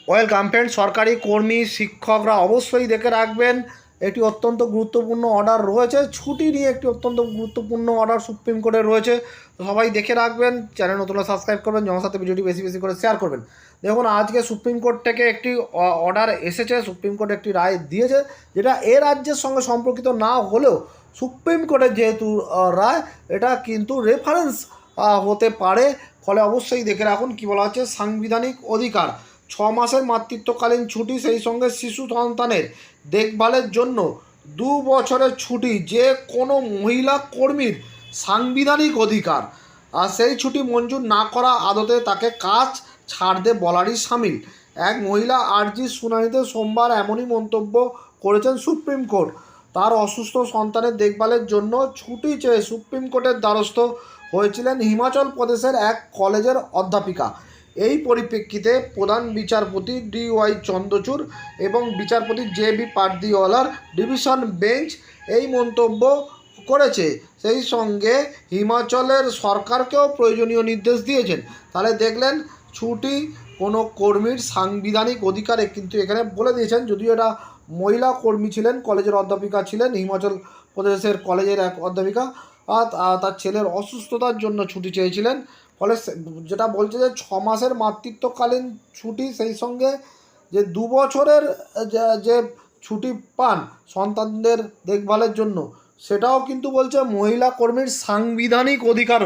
Welcome friend, সরকারি কর্মী শিক্ষকরা অবশ্যই দেখে রাখবেন, একটি অত্যন্ত গুরুত্বপূর্ণ অর্ডার রয়েছে। ছুটি নিয়ে একটি অত্যন্ত গুরুত্বপূর্ণ অর্ডার সুপ্রিম কোর্টে রয়েছে, তো সবাই দেখে রাখবেন। চ্যানেল নতুন সাবস্ক্রাইব করবেন, জনের সাথে ভিডিওটি বেশি বেশি করে শেয়ার করবেন। দেখুন, আজকে সুপ্রিম কোর্ট থেকে একটি অর্ডার এসেছে। সুপ্রিম কোর্ট একটি রায় দিয়েছে, যেটা এ রাজ্যের সঙ্গে সম্পর্কিত না হলেও সুপ্রিম কোর্টের যেহেতু রায়, এটা কিন্তু রেফারেন্স হতে পারে। ফলে অবশ্যই দেখে রাখুন। কী বলা হচ্ছে, সাংবিধানিক অধিকার 6 মাসের মাতৃত্বকালীন ছুটি, সেই সঙ্গে শিশু সন্তানের দেখভালের জন্য 2 বছরের ছুটি যে কোনো মহিলা কর্মীর সাংবিধানিক অধিকার। আর সেই ছুটি মঞ্জুর না করা আদতে তাকে কাজ ছাড়তে বলারই সামিল। এক মহিলা আর্জির শুনানিতে সোমবার এমনই মন্তব্য করেছেন সুপ্রিম কোর্ট। তার অসুস্থ সন্তানের দেখভালের জন্য ছুটি চেয়ে সুপ্রিম কোর্টের দ্বারস্থ হয়েছিলেন হিমাচল প্রদেশের এক কলেজের অধ্যাপিকা। এই পরিপ্রেক্ষিতে প্রধান বিচারপতি DY চন্দ্রচূড় এবং বিচারপতি JB পাটদিওয়ালার ডিভিশন বেঞ্চ এই মন্তব্য করেছে। সেই সঙ্গে হিমাচলের সরকারকেও প্রয়োজনীয় নির্দেশ দিয়েছেন। তাহলে দেখলেন, ছুটি কোনো কর্মীর সাংবিধানিক অধিকারে কিন্তু এখানে বলে দিয়েছেন। যদিও এটা মহিলা কর্মী ছিলেন, কলেজের অধ্যাপিকা ছিলেন, হিমাচল প্রদেশের কলেজের এক অধ্যাপিকা। তার ছেলের অসুস্থতার জন্য ছুটি চেয়েছিলেন। ফলে যেটা বলছে যে 6 মাসের মাতৃত্বকালীন ছুটি, সেই সঙ্গে যে 2 বছরের যে ছুটি পান সন্তানদের দেখভালের জন্য, সেটাও কিন্তু বলছে মহিলা কর্মীর সাংবিধানিক অধিকার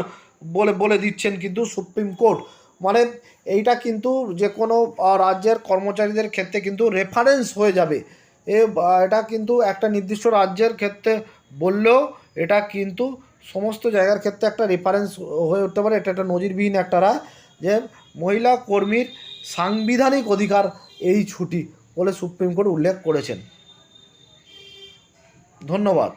বলে দিচ্ছেন কিন্তু সুপ্রিম কোর্ট। মানে এইটা কিন্তু যে কোনো রাজ্যের কর্মচারীদের ক্ষেত্রে কিন্তু রেফারেন্স হয়ে যাবে। এটা কিন্তু একটা নির্দিষ্ট রাজ্যের ক্ষেত্রে বললেও এটা কিন্তু সমস্ত জায়গার ক্ষেত্রে একটা রেফারেন্স হয়ে উঠতে পারে। এটা একটা নজিরবিহীন একটা রায়, যে মহিলা কর্মীর সাংবিধানিক অধিকার এই ছুটি বলে সুপ্রিম কোর্ট উল্লেখ করেছেন। ধন্যবাদ।